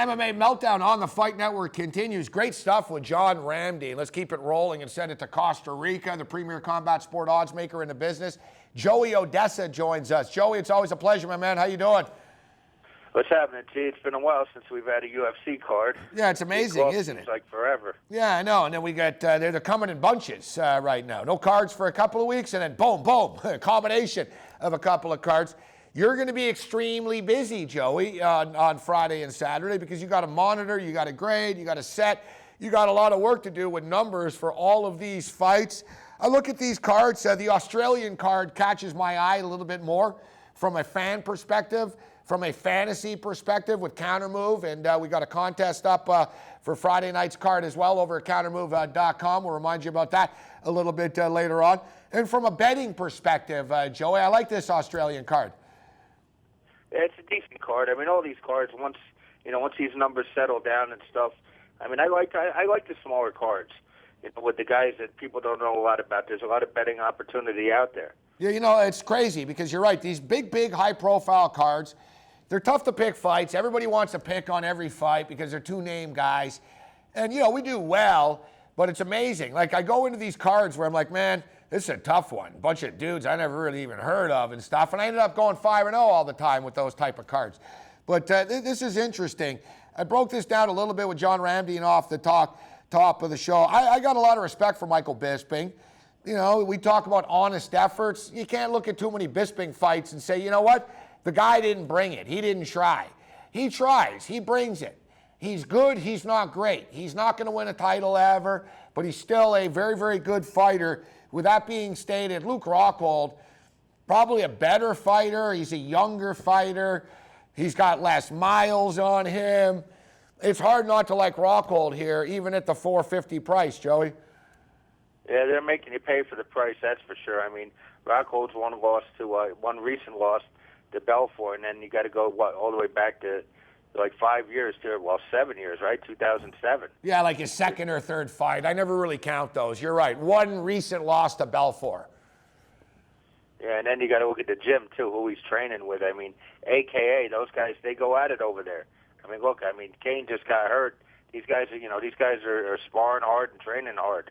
MMA Meltdown on the Fight Network continues. Great stuff with John Ramdeen. Let's keep it rolling and send it to Costa Rica, the premier combat sport odds maker in the business. Joey Oddessa joins us. Joey, it's always a pleasure, my man. How you doing? What's happening, G? It's been a while since we've had a UFC card. Yeah, it's amazing, isn't it? It's like forever. Yeah, I know. And then we got, they're coming in bunches right now. No cards for a couple of weeks, and then boom, boom, a combination of a couple of cards. You're going to be extremely busy, Joey, on Friday and Saturday because you got to monitor, you got to grade, you got to set. You got a lot of work to do with numbers for all of these fights. I look at these cards. The Australian card catches my eye a little bit more from a fan perspective, from a fantasy perspective with Countermove, and we got a contest up for Friday night's card as well over at countermove.com. We'll remind you about that a little bit later on. And from a betting perspective, Joey, I like this Australian card. It's a decent card. I mean, all these cards, once these numbers settle down and stuff, I mean, I like the smaller cards. With the guys that people don't know a lot about, there's a lot of betting opportunity out there. Yeah, it's crazy because you're right. These big, high-profile cards, they're tough to pick fights. Everybody wants to pick on every fight because they're two-name guys. And, we do well, but it's amazing. Like, I go into these cards where I'm like, man, this is a tough one. Bunch of dudes I never really even heard of and stuff. And I ended up going 5-0 all the time with those type of cards. But this is interesting. I broke this down a little bit with John Ramdeen off the top of the show. I got a lot of respect for Michael Bisping. We talk about honest efforts. You can't look at too many Bisping fights and say, you know what? The guy didn't bring it. He didn't try. He tries. He brings it. He's good. He's not great. He's not going to win a title ever, but he's still a very, very good fighter. With that being stated, Luke Rockhold, probably a better fighter. He's a younger fighter. He's got less miles on him. It's hard not to like Rockhold here, even at the $450 price, Joey. Yeah, they're making you pay for the price, that's for sure. I mean, Rockhold's one recent loss to Belfort, and then you got to go, all the way back to like 5 years to, 7 years, right? 2007. Yeah, like his second or third fight. I never really count those. You're right. One recent loss to Belfort. Yeah, and then you got to look at the gym, too, who he's training with. I mean, AKA, those guys, they go at it over there. I mean, look, Kane just got hurt. These guys are sparring hard and training hard.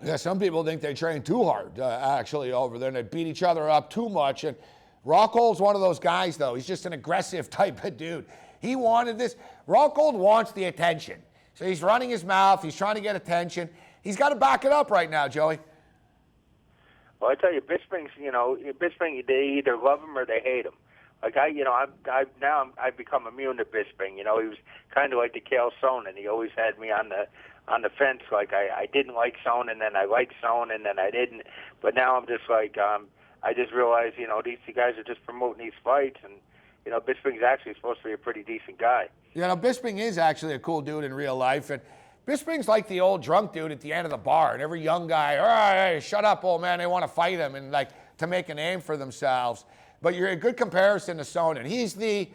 Yeah, some people think they train too hard, actually, over there, and they beat each other up too much. And Rockhold's one of those guys, though. He's just an aggressive type of dude. He wanted this. Rockhold wants the attention. So he's running his mouth. He's trying to get attention. He's got to back it up right now, Joey. Well, I tell you, Bisping, they either love him or they hate him. Like I've become immune to Bisping. He was kind of like the Chael Sonnen. He always had me on the fence. Like I didn't like Sonnen, then I liked Sonnen, and then I didn't. But now I'm just like I just realized these guys are just promoting these fights, and Bisping's actually supposed to be a pretty decent guy. Bisping is actually a cool dude in real life, and Bisping's like the old drunk dude at the end of the bar, and every young guy, all right, hey, shut up, old man, they want to fight him and like to make a name for themselves. But you're a good comparison to Sonnen. He's the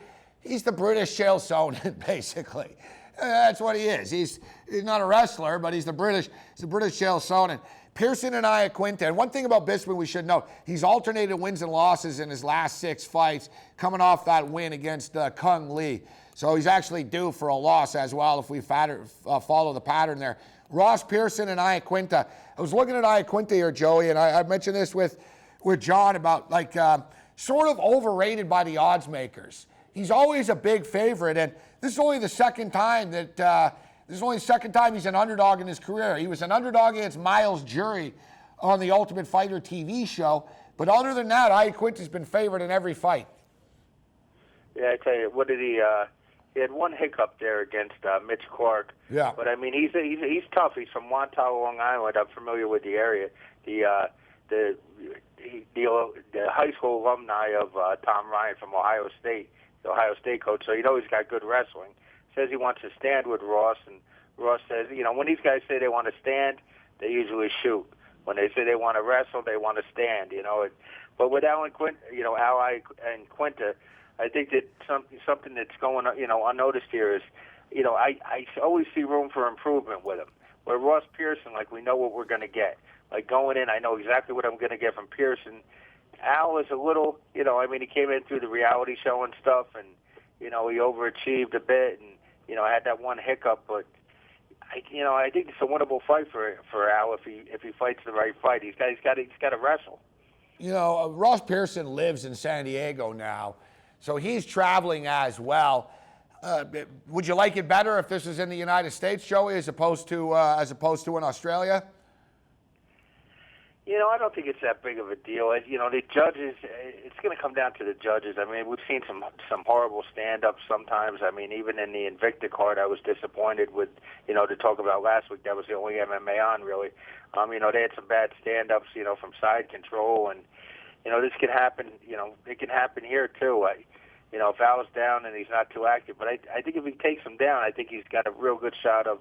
British Chael Sonnen, basically. That's what he is. He's not a wrestler, but he's the British Chael Sonnen. Pearson and Iaquinta. And one thing about Bisping we should know, he's alternated wins and losses in his last 6 fights, coming off that win against Kung Lee. So he's actually due for a loss as well if we follow the pattern there. Ross Pearson and Iaquinta. I was looking at Iaquinta here, Joey, and I mentioned this with John about sort of overrated by the odds makers. He's always a big favorite, and this is only the second time he's an underdog in his career. He was an underdog against Miles Jury on the Ultimate Fighter TV show, but other than that, Iaquinta's been favored in every fight. Yeah, I tell you, what did he had one hiccup there against Mitch Clark. Yeah. But I mean, he's tough. He's from Montauk, Long Island. I'm familiar with the area. The high school alumni of Tom Ryan from Ohio State, the Ohio State coach. So he's got good wrestling. Says he wants to stand with Ross, and Ross says, when these guys say they want to stand, they usually shoot. When they say they want to wrestle, they want to stand. But with Al and Quinta, I think that something that's going unnoticed here is, I always see room for improvement with him. Where Ross Pearson, we know what we're going to get. Going in, I know exactly what I'm going to get from Pearson. Al is a little, he came in through the reality show and stuff, and, he overachieved a bit, and had that one hiccup, but I think it's a winnable fight for Al if he fights the right fight. He's got to wrestle. Ross Pearson lives in San Diego now, so he's traveling as well. Would you like it better if this was in the United States, Joey, as opposed to in Australia? I don't think it's that big of a deal. The judges, it's going to come down to the judges. I mean, we've seen some horrible stand-ups sometimes. I mean, even in the Invicta card, I was disappointed with, to talk about last week, that was the only MMA on, really. They had some bad stand-ups, from side control, and, this can happen, it can happen here, too. If Al's down and he's not too active, but I think if he takes him down, I think he's got a real good shot of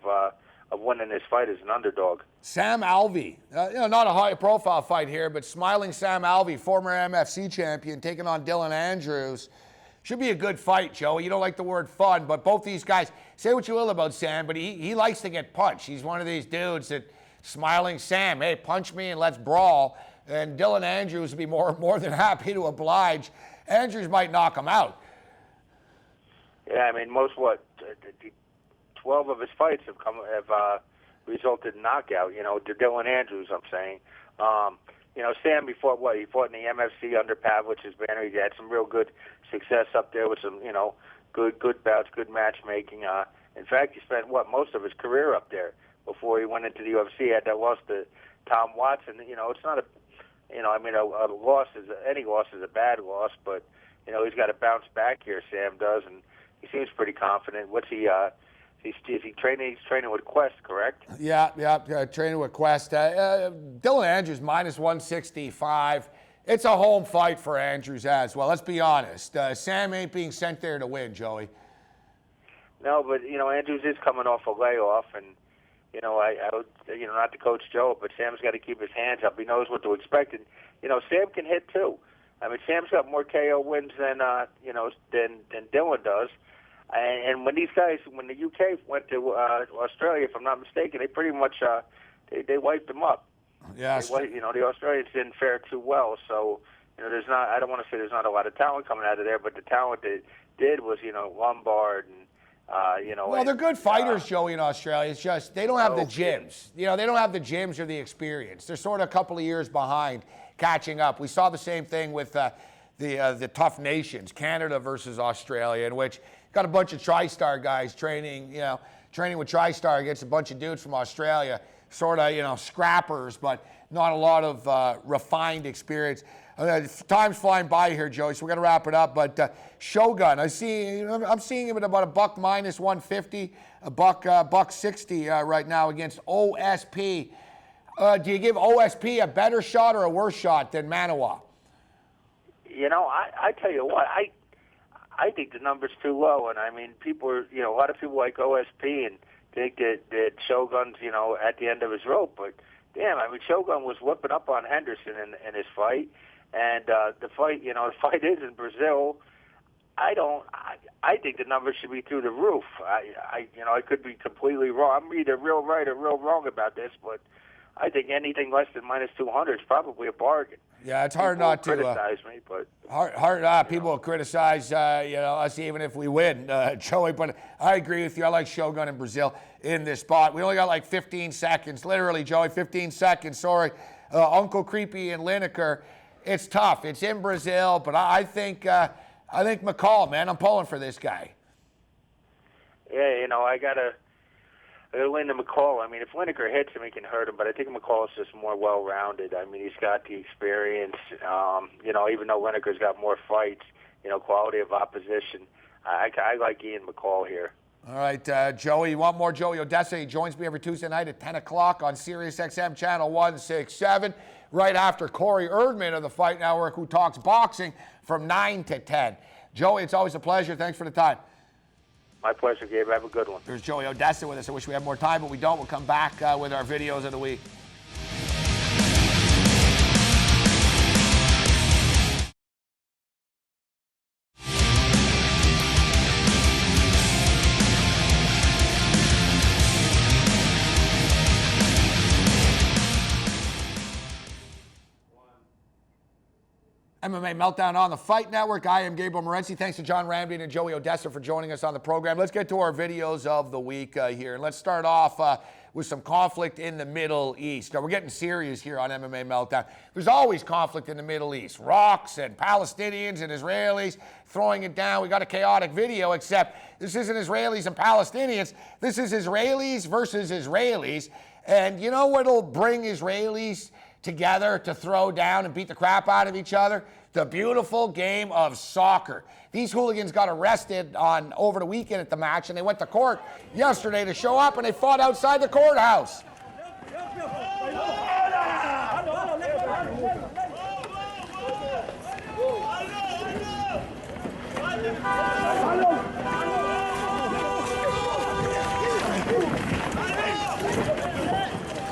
winning this fight as an underdog. Sam Alvey, not a high-profile fight here, but smiling Sam Alvey, former MFC champion, taking on Dylan Andrews. Should be a good fight, Joey. You don't like the word fun, but both these guys, say what you will about Sam, but he likes to get punched. He's one of these dudes that smiling Sam, hey, punch me and let's brawl. And Dylan Andrews would be more than happy to oblige. Andrews might knock him out. Yeah, I mean, 12 of his fights have resulted in knockout. To Dylan Andrews, I'm saying. Sam, he fought in the MFC under Pavlich's banner. He had some real good success up there with some, good bouts, good matchmaking. In fact, he spent most of his career up there before he went into the UFC. He had that loss to Tom Watson. It's not a loss any loss is a bad loss, but he's got to bounce back here. Sam does, and he seems pretty confident. What's he? Is he training? He's training with Quest, correct? Yeah, training with Quest. Dylan Andrews minus 165. It's a home fight for Andrews as well. Let's be honest. Sam ain't being sent there to win, Joey. No, but Andrews is coming off a layoff, and I would, not to coach Joe, but Sam's got to keep his hands up. He knows what to expect, and Sam can hit too. I mean, Sam's got more KO wins than Dylan does. And when the UK went to Australia, if I'm not mistaken, they pretty much they wiped them up. Yes. The Australians didn't fare too well. So there's not. I don't want to say there's not a lot of talent coming out of there, but the talent they did was Lombard and Well, they're good fighters, Joey, in Australia. It's just they don't have the gyms. They don't have the gyms or the experience. They're sort of a couple of years behind catching up. We saw the same thing with the tough nations, Canada versus Australia, in which got a bunch of TriStar guys training with TriStar against a bunch of dudes from Australia, sort of, scrappers, but not a lot of refined experience. Time's flying by here, Joey, so we're going to wrap it up. But Shogun, I'm seeing him at about a buck minus 150, a buck 60 right now against OSP. Do you give OSP a better shot or a worse shot than Manawa? I tell you what, I think the number's too low, and I mean, a lot of people like OSP and think that Shogun's, at the end of his rope, but damn, I mean, Shogun was whipping up on Henderson in his fight, and the fight is in Brazil. I think the numbers should be through the roof. I could be completely wrong. I'm either real right or real wrong about this, but I think anything less than minus 200 is probably a bargain. Yeah, it's hard not to criticize me, but people will criticize us even if we win, Joey. But I agree with you. I like Shogun in Brazil in this spot. We only got like 15 seconds, literally, Joey. 15 seconds. Sorry, Uncle Creepy and Lineker. It's tough. It's in Brazil, but I think McCall, man. I'm pulling for this guy. Yeah, I gotta lean to McCall. I mean, if Lineker hits him, he can hurt him, but I think McCall's just more well-rounded. I mean, he's got the experience. Even though Lineker's got more fights, quality of opposition. I like Ian McCall here. All right, Joey, you want more Joey Oddessa? He joins me every Tuesday night at 10 o'clock on SiriusXM Channel 167, right after Corey Erdman of the Fight Network, who talks boxing from 9 to 10. Joey, it's always a pleasure. Thanks for the time. My pleasure, Gabe. Have a good one. There's Joey Oddessa with us. I wish we had more time, but we don't. We'll come back with our videos of the week. MMA Meltdown on the Fight Network. I am Gabriel Morency. Thanks to John Ramdeen and Joey Oddessa for joining us on the program. Let's get to our videos of the week here. And let's start off with some conflict in the Middle East. Now, we're getting serious here on MMA Meltdown. There's always conflict in the Middle East. Rocks and Palestinians and Israelis throwing it down. We got a chaotic video, except this isn't Israelis and Palestinians. This is Israelis versus Israelis. And you know what'll bring Israelis together to throw down and beat the crap out of each other? The beautiful game of soccer. These hooligans got arrested over the weekend at the match, and they went to court yesterday to show up, and they fought outside the courthouse.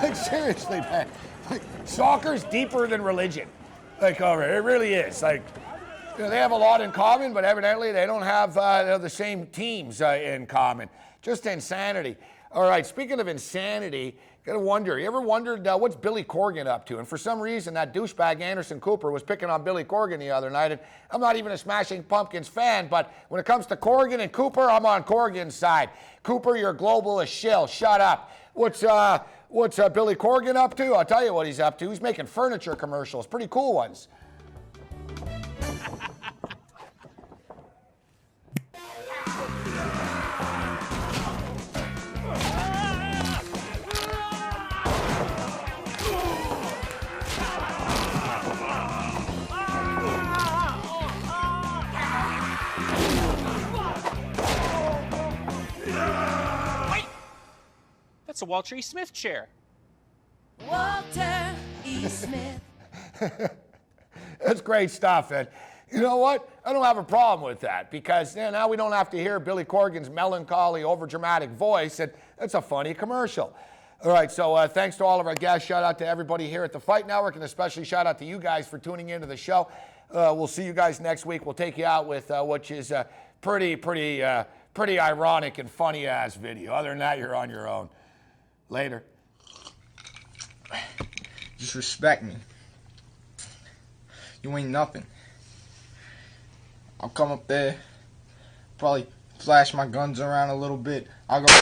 Like, seriously, man. Like, soccer's deeper than religion. Like, it really is. Like, you know, they have a lot in common, but evidently they don't have the same teams in common. Just insanity. All right, speaking of insanity, gotta wonder, you ever wondered what's Billy Corgan up to? And for some reason, that douchebag Anderson Cooper was picking on Billy Corgan the other night, and I'm not even a Smashing Pumpkins fan, but when it comes to Corgan and Cooper, I'm on Corgan's side. Cooper, you're a globalist shill. Shut up. What's Billy Corgan up to? I'll tell you what he's up to. He's making furniture commercials, pretty cool ones. That's a Walter E. Smith chair. Walter E. Smith. That's great stuff. And you know what? I don't have a problem with that because now we don't have to hear Billy Corgan's melancholy, overdramatic voice, and that's a funny commercial. All right, so thanks to all of our guests. Shout out to everybody here at the Fight Network, and especially shout out to you guys for tuning into the show. We'll see you guys next week. We'll take you out with which is pretty ironic and funny ass video. Other than that, you're on your own. Later. Just respect me. You ain't nothing. I'll come up there, probably flash my guns around a little bit. I'll go.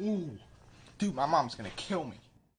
Ooh, dude, my mom's gonna kill me.